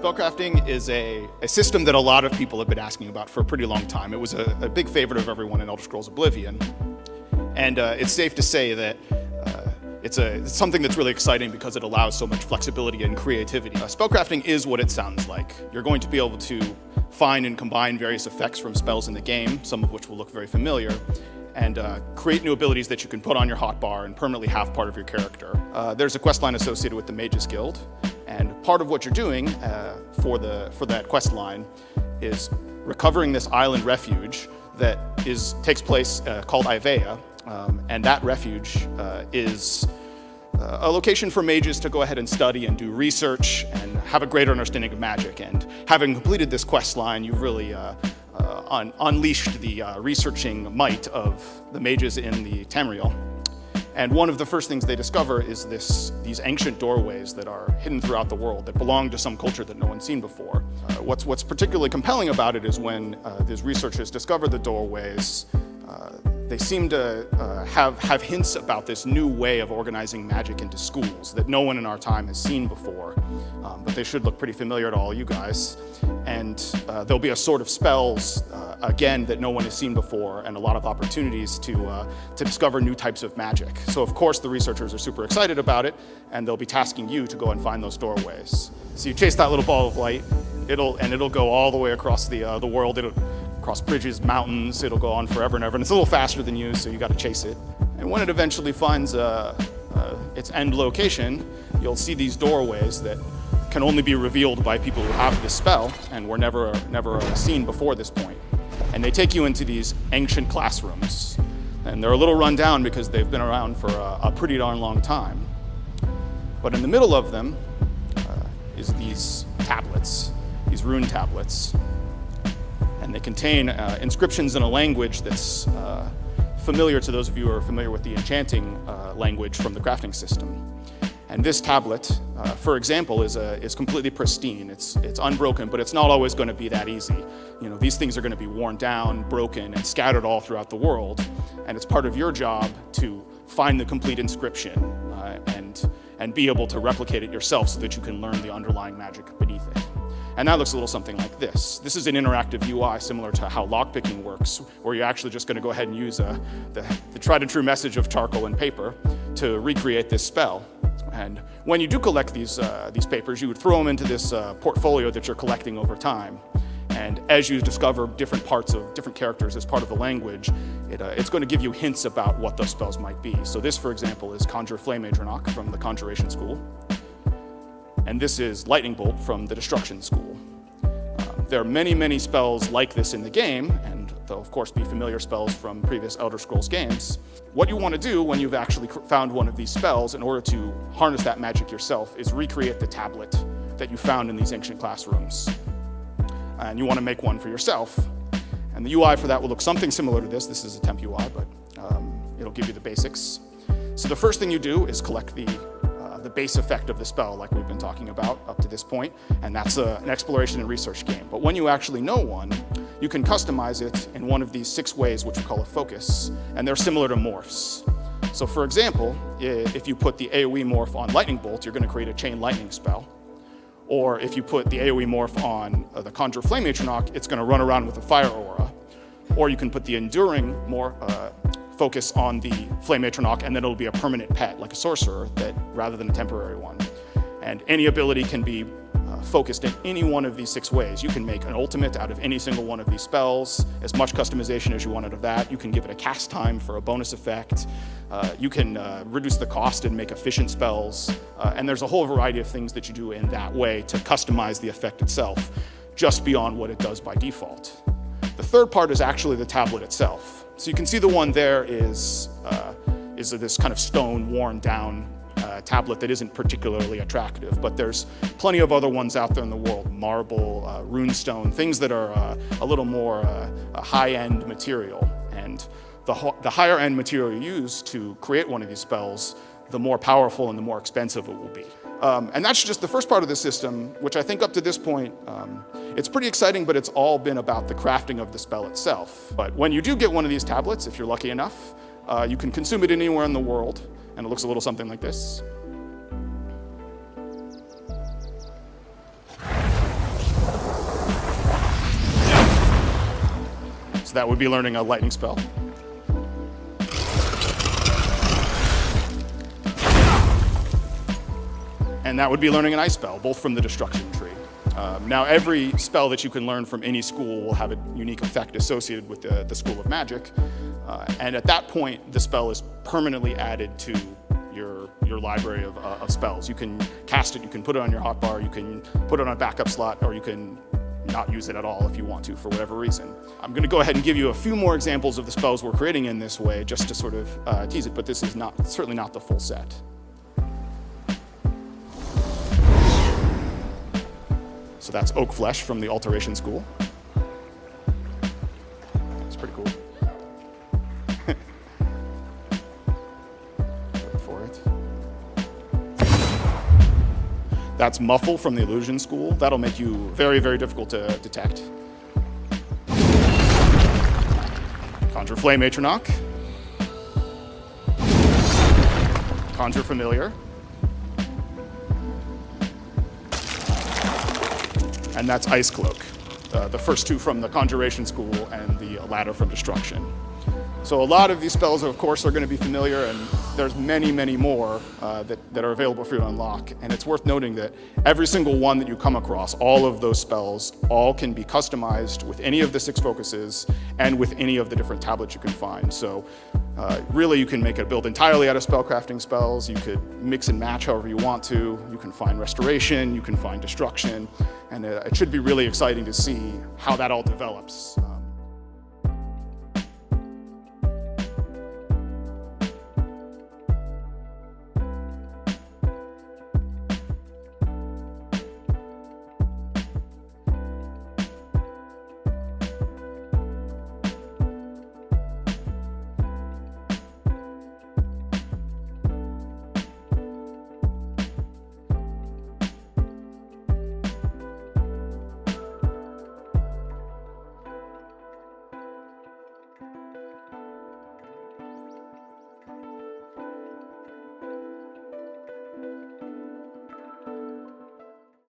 Spellcrafting is a system that a lot of people have been asking about for a pretty long time. It was a big favorite of everyone in Elder Scrolls Oblivion. And it's safe to say that it's something that's really exciting because it allows so much flexibility and creativity. Spellcrafting is what it sounds like. You're going to be able to find and combine various effects from spells in the game, some of which will look very familiar, and create new abilities that you can put on your hotbar and permanently have part of your character. There's a questline associated with the Mages Guild, and part of what you're doing for that questline is recovering this island refuge that takes place called Ivea, and that refuge is a location for mages to go ahead and study and do research and have a greater understanding of magic. And having completed this quest line, you've really unleashed the researching might of the mages in the Tamriel. And one of the first things they discover is these ancient doorways that are hidden throughout the world that belong to some culture that no one's seen before. What's particularly compelling about it is when these researchers discover the doorways, they seem to have hints about this new way of organizing magic into schools that no one in our time has seen before, but they should look pretty familiar to all you guys. And there'll be a sort of spells, again, that no one has seen before, and a lot of opportunities to discover new types of magic. So of course the researchers are super excited about it, and they'll be tasking you to go and find those doorways. So you chase that little ball of light, it'll go all the way across the world. It'll cross bridges, mountains, it'll go on forever and ever, and it's a little faster than you, so you gotta chase it. And when it eventually finds its end location, you'll see these doorways that can only be revealed by people who have this spell and were never seen before this point. And they take you into these ancient classrooms. And they're a little run down because they've been around for a pretty darn long time. But in the middle of them is these tablets, these rune tablets. And they contain inscriptions in a language that's familiar to those of you who are familiar with the enchanting language from the crafting system. And this tablet, for example, is completely pristine. It's unbroken, but it's not always going to be that easy. You know, these things are going to be worn down, broken, and scattered all throughout the world. And it's part of your job to find the complete inscription and be able to replicate it yourself so that you can learn the underlying magic beneath it. And that looks a little something like this. This is an interactive UI similar to how lockpicking works, where you're actually just going to go ahead and use the tried and true message of charcoal and paper to recreate this spell. And when you do collect these papers, you would throw them into this portfolio that you're collecting over time. And as you discover different parts of different characters as part of the language, it's going to give you hints about what those spells might be. So this, for example, is Conjure Flame Adronach from the Conjuration School. And this is Lightning Bolt from the Destruction School. There are many, many spells like this in the game, and there'll of course be familiar spells from previous Elder Scrolls games. What you want to do when you've actually found one of these spells in order to harness that magic yourself is recreate the tablet that you found in these ancient classrooms. And you want to make one for yourself. And the UI for that will look something similar to this. This is a temp UI, but it'll give you the basics. So the first thing you do is collect the base effect of the spell, like we've been talking about up to this point, and that's an exploration and research game. But when you actually know one, you can customize it in one of these 6 ways, which we call a focus, and they're similar to morphs. So for example, if you put the AoE morph on Lightning Bolt, you're going to create a chain lightning spell. Or if you put the AoE morph on the Conjure Flame Atronach, it's going to run around with a fire aura. Or you can put the enduring focus on the Flame Atronach, and then it'll be a permanent pet, like a sorcerer, rather than a temporary one. And any ability can be focused in any one of these 6 ways. You can make an ultimate out of any single one of these spells, as much customization as you want out of that. You can give it a cast time for a bonus effect. You can reduce the cost and make efficient spells. And there's a whole variety of things that you do in that way to customize the effect itself, just beyond what it does by default. The third part is actually the tablet itself. So you can see the one there is this kind of stone worn down tablet that isn't particularly attractive, but there's plenty of other ones out there in the world, marble, runestone, things that are a little more high-end material. And the higher end material you use to create one of these spells, the more powerful and the more expensive it will be. And that's just the first part of the system, which I think up to this point, it's pretty exciting, but it's all been about the crafting of the spell itself. But when you do get one of these tablets, if you're lucky enough, you can consume it anywhere in the world, and it looks a little something like this. So that would be learning a lightning spell. And that would be learning an ice spell, both from the destruction tree. Now, every spell that you can learn from any school will have a unique effect associated with the School of Magic. And at that point, the spell is permanently added to your library of spells. You can cast it, you can put it on your hotbar, you can put it on a backup slot, or you can not use it at all if you want to for whatever reason. I'm going to go ahead and give you a few more examples of the spells we're creating in this way, just to sort of tease it, but this is certainly not the full set. So that's Oak Flesh from the Alteration School. It's pretty cool. Wait for it. That's Muffle from the Illusion School. That'll make you very, very difficult to detect. Conjure Flame Atronach. Conjure Familiar. And that's Ice Cloak, the first two from the Conjuration School and the Ladder from Destruction. So a lot of these spells, of course, are going to be familiar, and there's many, many more that are available for you to unlock. And it's worth noting that every single one that you come across, all of those spells, all can be customized with any of the 6 focuses and with any of the different tablets you can find. So really, you can make a build entirely out of spellcrafting spells. You could mix and match however you want to. You can find restoration, you can find destruction, and it should be really exciting to see how that all develops.